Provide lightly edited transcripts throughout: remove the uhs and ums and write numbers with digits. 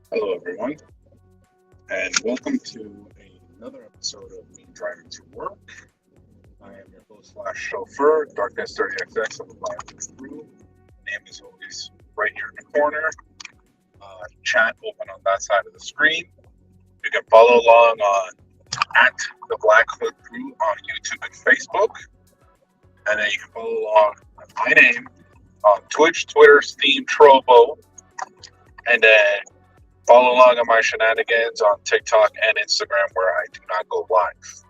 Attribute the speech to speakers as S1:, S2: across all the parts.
S1: Hello, everyone, and welcome to another episode of Me Driving to Work. I am your host slash chauffeur, Darkness 30XX of the Black Crew. Name is always right here in the corner. Chat open on that side of the screen. You can follow along on at the Black Hood Crew on YouTube and Facebook, and then you can follow along on my name on Twitch, Twitter, Steam, Trovo, and then follow along on my shenanigans on TikTok and Instagram where I do not go live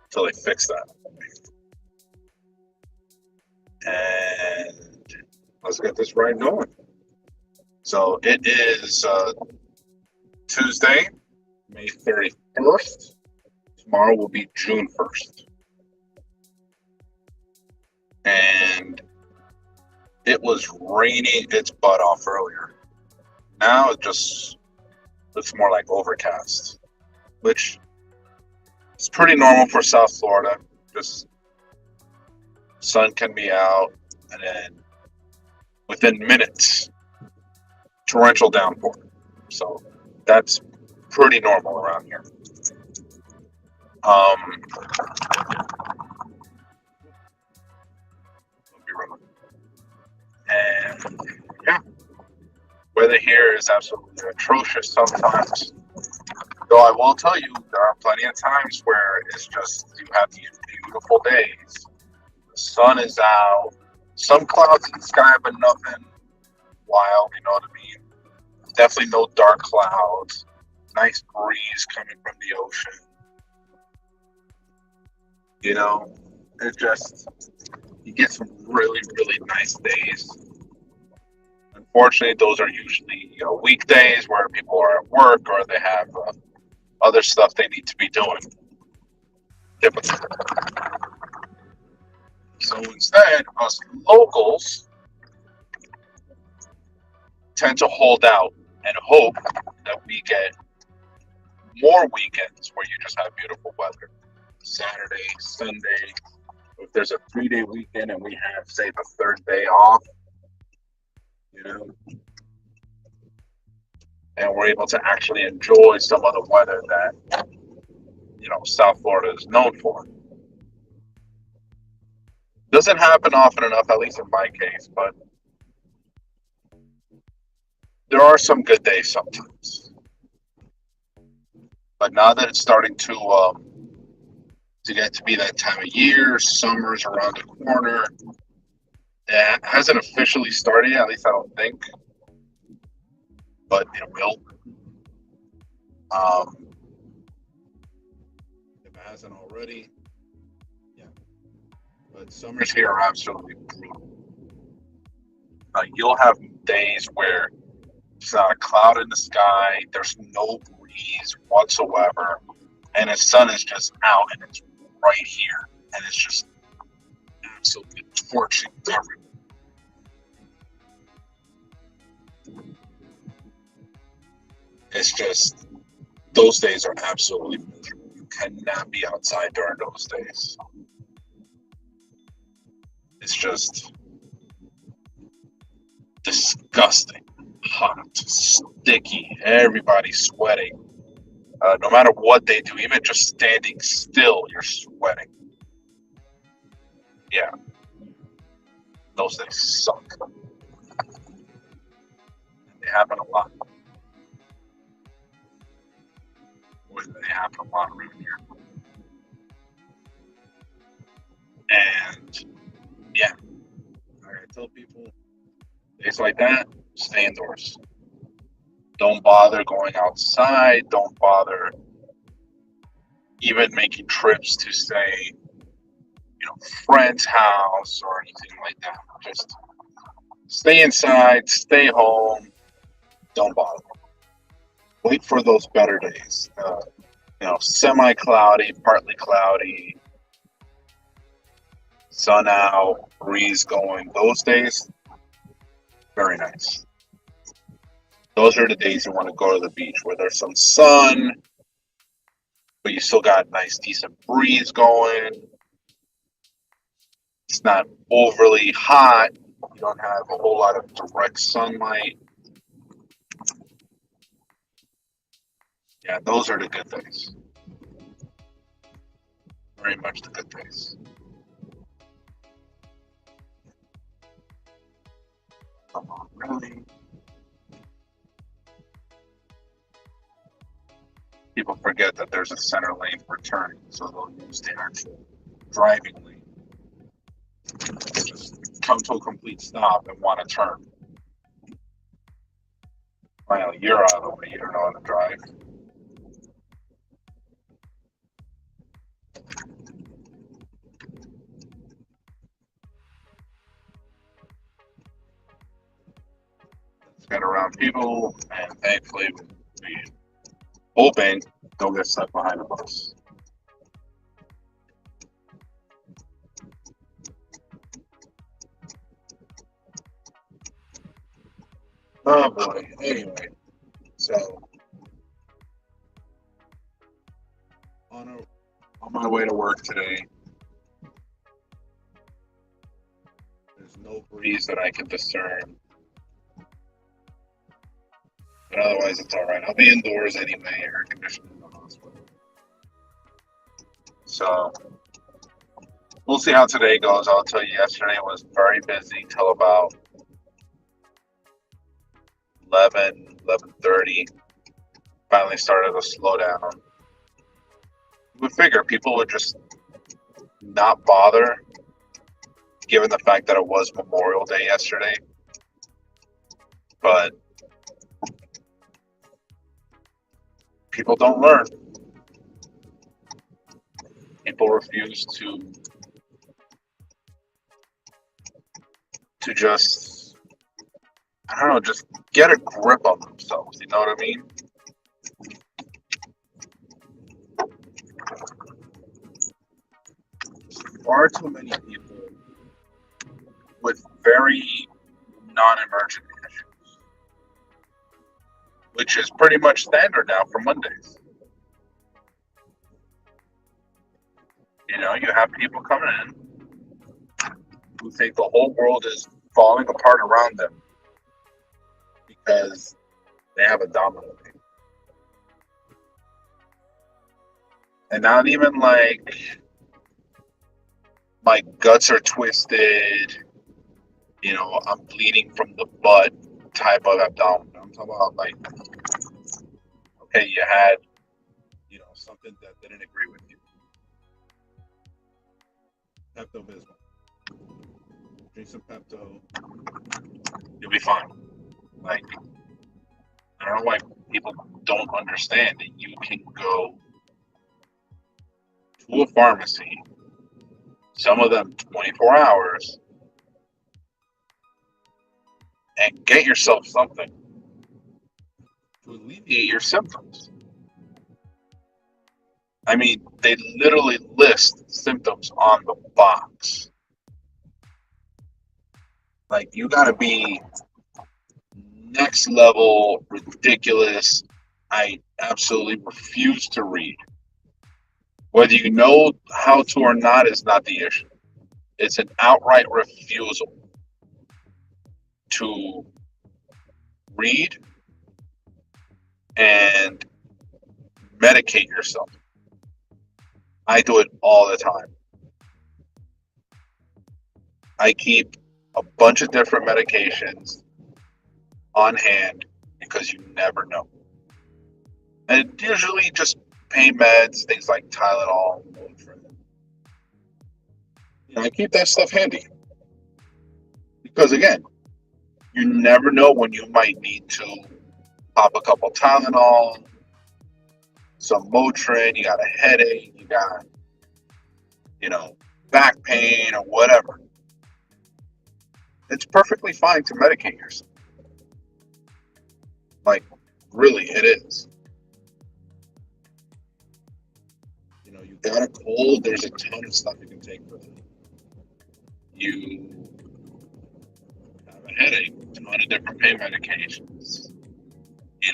S1: until they fix that. And let's get this ride going. So it is Tuesday, May 31st. Tomorrow will be June 1st. And it was raining its butt off earlier. Now it just looks more like overcast, which is pretty normal for South Florida. Just sun can be out, and then within minutes, torrential downpour. So that's pretty normal around here. Um, and yeah, weather here is absolutely atrocious sometimes. Though I will tell you, there are plenty of times where it's just you have these beautiful days. The sun is out, some clouds in the sky, but nothing wild. You know what I mean? Definitely no dark clouds. Nice breeze coming from the ocean. You know, it just you get some really really nice days. Unfortunately, those are usually weekdays where people are at work or they have other stuff they need to be doing. Typically. So instead, us locals tend to hold out and hope that we get more weekends where you just have beautiful weather. Saturday, Sunday. If there's a 3 day weekend and we have, say, the third day off, you know, and we're able to actually enjoy some of the weather that South Florida is known for. Doesn't happen often enough, at least in my case, but there are some good days sometimes. But now that it's starting to get to be that time of year, summer's around the corner. It hasn't officially started yet, at least I don't think, but it will. Um, if it hasn't already, yeah. But summers here are absolutely brutal. You'll have days where there's not a cloud in the sky, there's no breeze whatsoever, and the sun is just out and it's right here, and it's just absolutely torching everywhere. It's just those days are absolutely miserable. You cannot be outside during those days. It's just disgusting, hot, sticky. Everybody's sweating. No matter what they do, even just standing still, you're sweating. Yeah, those days suck. They happen a lot. They happen a lot around here. And yeah, I tell people days like that, stay indoors. Don't bother going outside. Don't bother even making trips to say, friend's house or anything like that. Just stay inside, stay home. Don't bother. Wait for those better days. Semi cloudy, partly cloudy, sun out, breeze going. Those days, very nice. Those are the days you want to go to the beach where there's some sun, but you still got nice, decent breeze going. It's not overly hot. You don't have a whole lot of direct sunlight. Yeah, those are the good days. Very much the good days. Come on, really? People forget that there's a center lane for turning, so they'll use the actual driving lane. Just come to a complete stop and want to turn. Finally, you're out of the way. You don't know how to drive. Let's get around people, and thankfully, we hoping they'll get stuck behind the bus. Oh boy. Anyway, so on my way to work today, there's no breeze that I can discern. But otherwise, it's all right. I'll be indoors anyway, air conditioned in the hospital. So we'll see how today goes. I'll tell you, yesterday was very busy till about 11:30. Finally started to slow down. We figure people would just not bother, given the fact that it was Memorial Day yesterday. But people don't learn. People refuse to just, I don't know, just get a grip on themselves. You know what I mean? Far too many people with very non-emergent issues, which is pretty much standard now for Mondays. You know, you have people coming in who think the whole world is falling apart around them because they have a domino pain. And not even like my guts are twisted, I'm bleeding from the butt type of abdomen. I'm talking about like, okay, you had, something that didn't agree with you. Pepto Bismol. Drink some Pepto. You'll be fine. Like, I don't know why people don't understand that you can go to a pharmacy, some of them 24 hours, and get yourself something to alleviate your symptoms. I mean, they literally list symptoms on the box. Like, you gotta be next level ridiculous. I absolutely refuse to read. Whether you know how to or not is not the issue. It's an outright refusal to read and medicate yourself. I do it all the time. I keep a bunch of different medications on hand because you never know. And usually just pain meds, things like Tylenol, Motrin. I keep that stuff handy. Because again, you never know when you might need to pop a couple Tylenol, some Motrin, you got a headache, you got, back pain or whatever. It's perfectly fine to medicate yourself. Like, really, it is. You got a cold, there's a ton of stuff you can take for that. You have a headache, a ton of different pain medications. You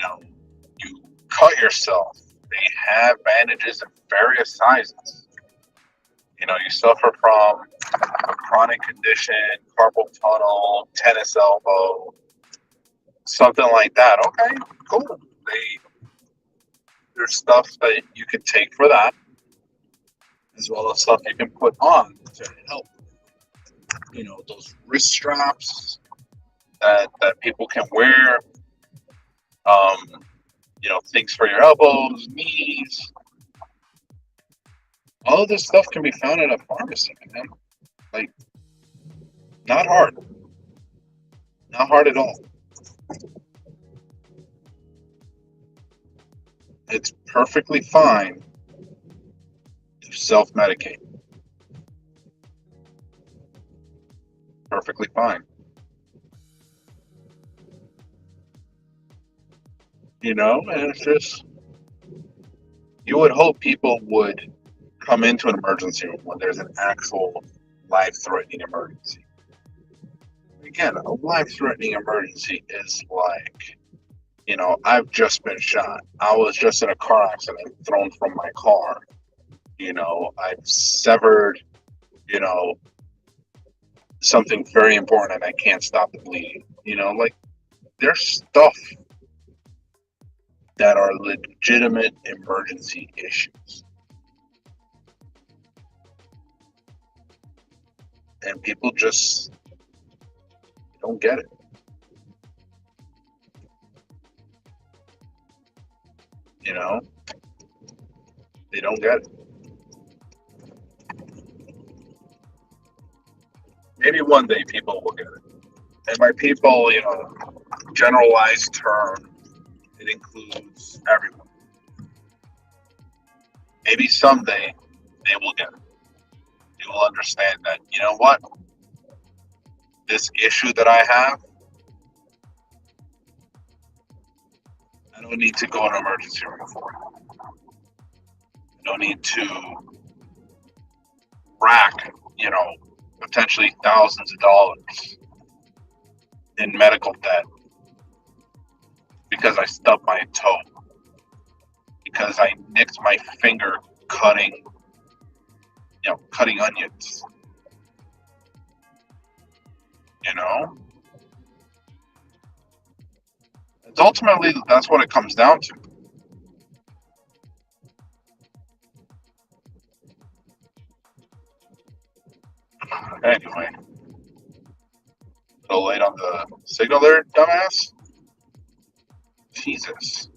S1: cut yourself. They have bandages in various sizes. You suffer from a chronic condition, carpal tunnel, tennis elbow, something like that. Okay, cool. There's stuff that you can take for that, as well as stuff you can put on to help. Those wrist straps that people can wear. Um, things for your elbows, knees. All of this stuff can be found at a pharmacy, man. Like, not hard. Not hard at all. It's perfectly fine to self-medicate. Perfectly fine. And it's just, you would hope people would come into an emergency room when there's an actual life-threatening emergency. Again, a life-threatening emergency is like, I've just been shot. I was just in a car accident, thrown from my car. I've severed, something very important and I can't stop the bleeding. Like, there's stuff that are legitimate emergency issues. And people just don't get it. They don't get it. Maybe one day people will get it. And by people, generalized term, it includes everyone. Maybe someday they will get it. They will understand that, what? This issue that I have, I don't need to go in an emergency room for it. I don't need to rack, potentially thousands of dollars in medical debt because I stubbed my toe, because I nicked my finger cutting onions. It's ultimately, that's what it comes down to. Anyway, a little late on the signal there, dumbass. Jesus.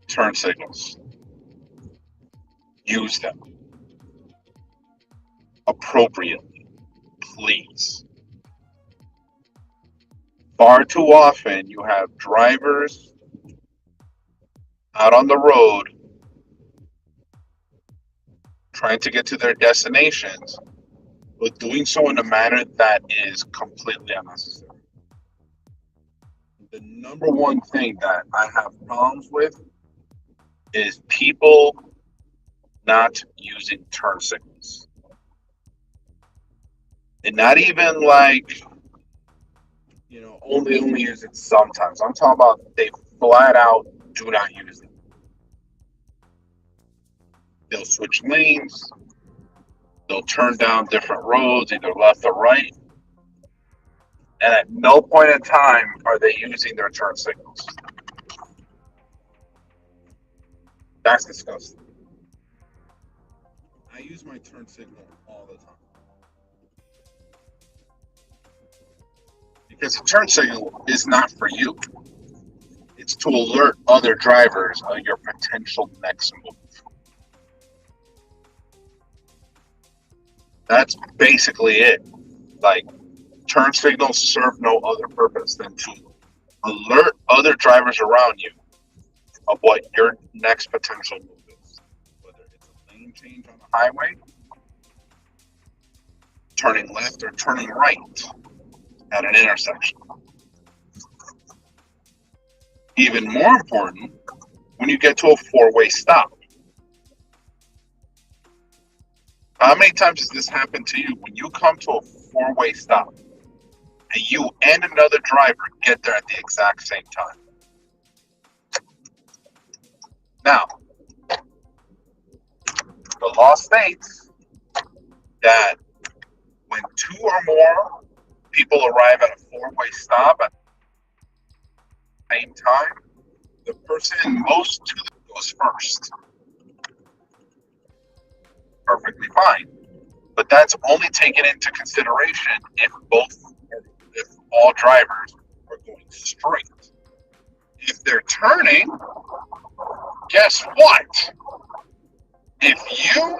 S1: Turn signals. Use them appropriately, please. Far too often you have drivers out on the road trying to get to their destinations, but doing so in a manner that is completely unnecessary. The number one thing that I have problems with is people not using turn signals. And not even like, only use it sometimes. I'm talking about they flat out do not use it. They'll switch lanes. They'll turn down different roads, either left or right. And at no point in time are they using their turn signals. That's disgusting. I use my turn signal all the time. Because the turn signal is not for you. It's to alert other drivers of your potential next move. That's basically it. Like, turn signals serve no other purpose than to alert other drivers around you of what your next potential move is. Whether it's a lane change on the highway, turning left or turning right at an intersection. Even more important, when you get to a four-way stop. How many times has this happened to you? When you come to a four-way stop and you and another driver get there at the exact same time. Now, the law states that when two or more people arrive at a four-way stop, same time, the person most to the goes first. Perfectly fine. But that's only taken into consideration if all drivers are going straight. If they're turning, guess what? If you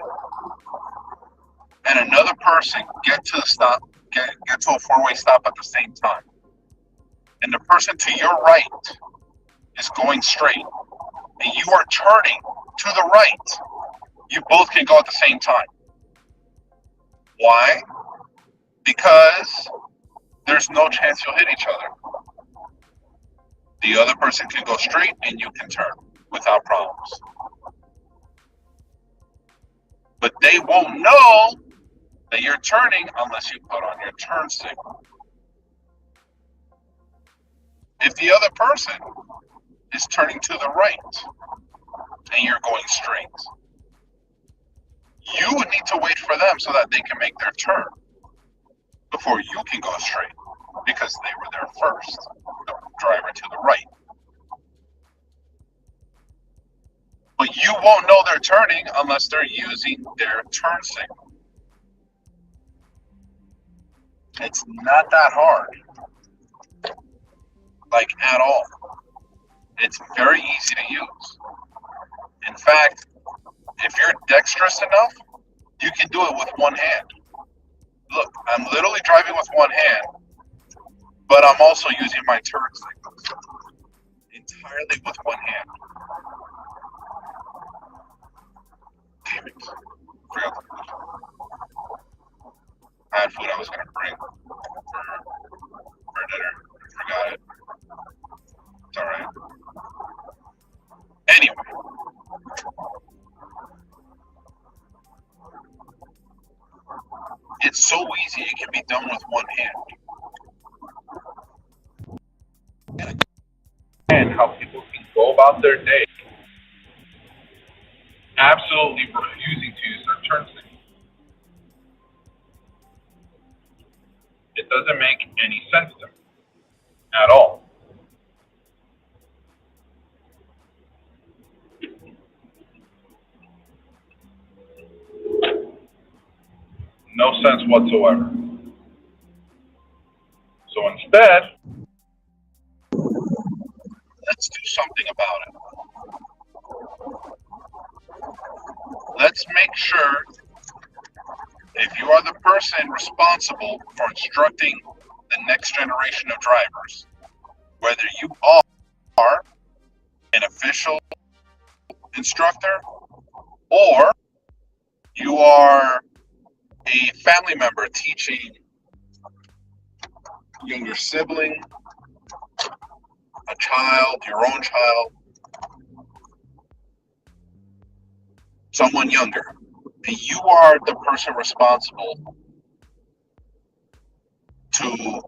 S1: and another person get to the stop, get to a four-way stop at the same time, and the person to your right is going straight, and you are turning to the right, you both can go at the same time. Why? Because there's no chance you'll hit each other. The other person can go straight and you can turn without problems. But they won't know that you're turning unless you put on your turn signal. If the other person is turning to the right and you're going straight, you would need to wait for them so that they can make their turn before you can go straight, because they were there first, the driver to the right. But you won't know they're turning unless they're using their turn signal. It's not that hard, like at all. It's very easy to use. In fact, if you're dexterous enough, you can do it with one hand. Look, I'm literally driving with one hand, but I'm also using my turn signals entirely with one hand. Damn it. Forgot the food. I had food I was going to bring for dinner. Forgot it. It's alright. Anyway. It's so easy, it can be done with one hand. And how people can go about their day absolutely refusing to use their turn signal. It doesn't make any sense to me at all. No sense whatsoever. So instead, let's do something about it. Let's make sure, if you are the person responsible for instructing the next generation of drivers, whether you are an official instructor or you are a family member teaching younger sibling, a child, your own child, someone younger, and you are the person responsible to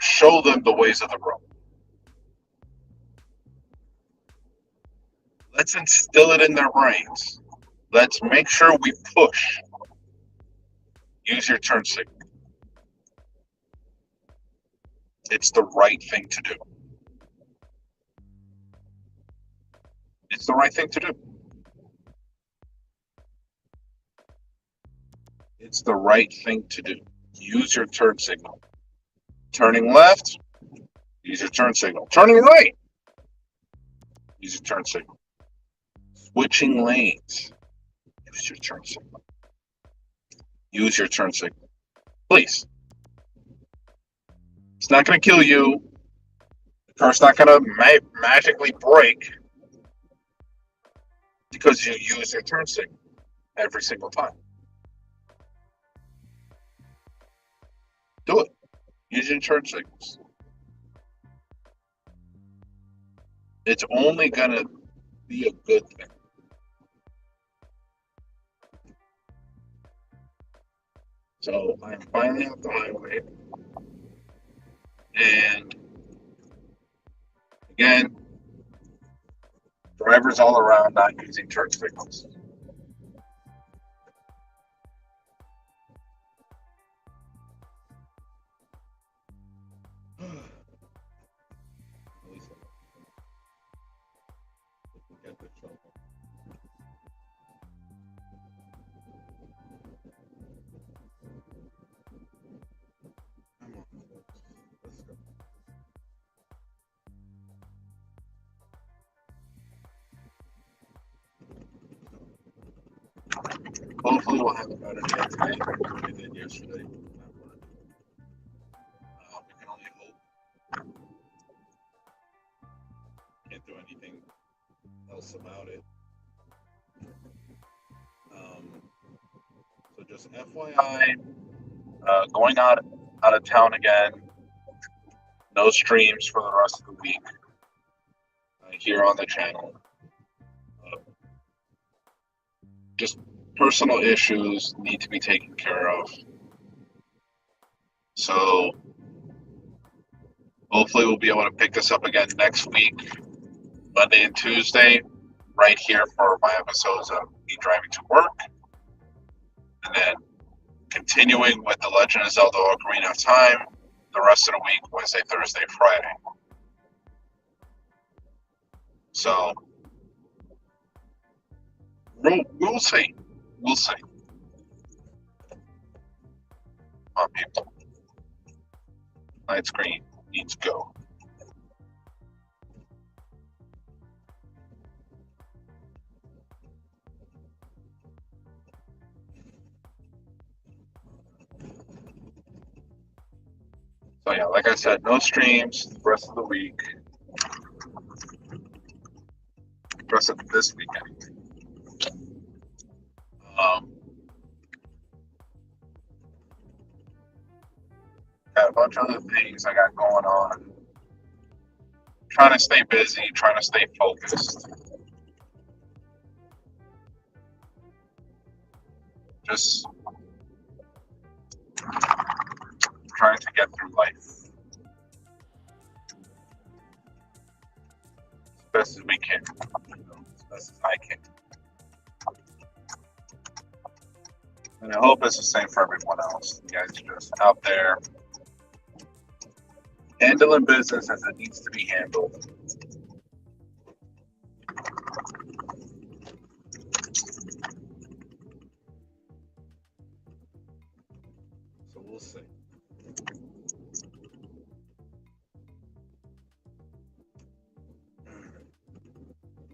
S1: show them the ways of the road. Let's instill it in their brains. Let's make sure we push. Use your turn signal. It's the right thing to do. It's the right thing to do. It's the right thing to do. Use your turn signal. Turning left, use your turn signal. Turning right, use your turn signal. Switching lanes, use your turn signal. Use your turn signal. Please. It's not going to kill you. The car's not going to magically break because you use your turn signal every single time. Do it. Use your turn signals. It's only going to be a good thing. So I'm finally off the highway. And again, drivers all around not using turn signals. Hopefully we'll have a better day today than we did yesterday. We can only hope. Can't do anything else about it. So just FYI, going out of town again. No streams for the rest of the week here on the channel. Just personal issues need to be taken care of. So hopefully we'll be able to pick this up again next week, Monday and Tuesday, right here for my episodes of me driving to work. And then continuing with The Legend of Zelda: Ocarina of Time the rest of the week, Wednesday, Thursday, Friday. So we'll see. We'll see. Come on, people. Night screen needs to go. So yeah, like I said, no streams the rest of the week. The rest of this weekend. Got a bunch of other things I got going on. Trying to stay busy, trying to stay focused. Just trying to get through life as best as we can, as best as I can. And I hope it's the same for everyone else. You guys are just out there handling business as it needs to be handled. So we'll see.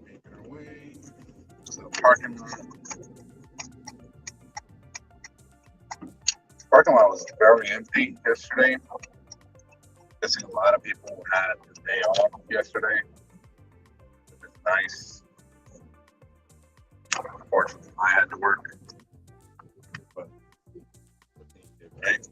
S1: Making our way to the parking lot. The parking lot was very empty yesterday. Guessing a lot of people had the day off yesterday. It was nice. Unfortunately, I had to work. But right?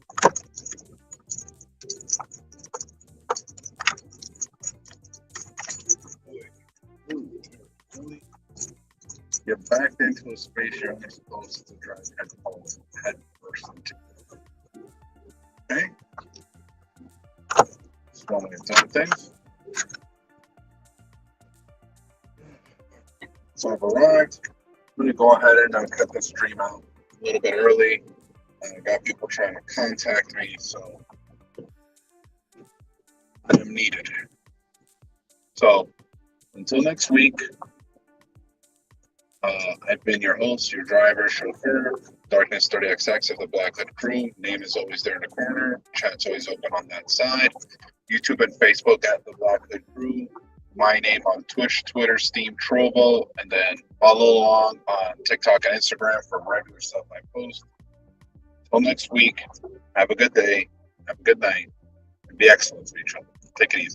S1: Get backed into a space you're only supposed to drive head first into. Okay? Just one way of doing things. So I've arrived. I'm going to go ahead and cut the stream out a little bit early. I got people trying to contact me, so I am needed. So until next week, I've been your host, your driver, chauffeur, Darkness 30XX of the Blackhood crew. Name is always there in the corner. Chat's always open on that side. YouTube and Facebook at the Blackhood crew. My name on Twitch, Twitter, Steam, Trovo, and then follow along on TikTok and Instagram for regular stuff I post. Until next week, have a good day, have a good night, and be excellent to each other. Take it easy.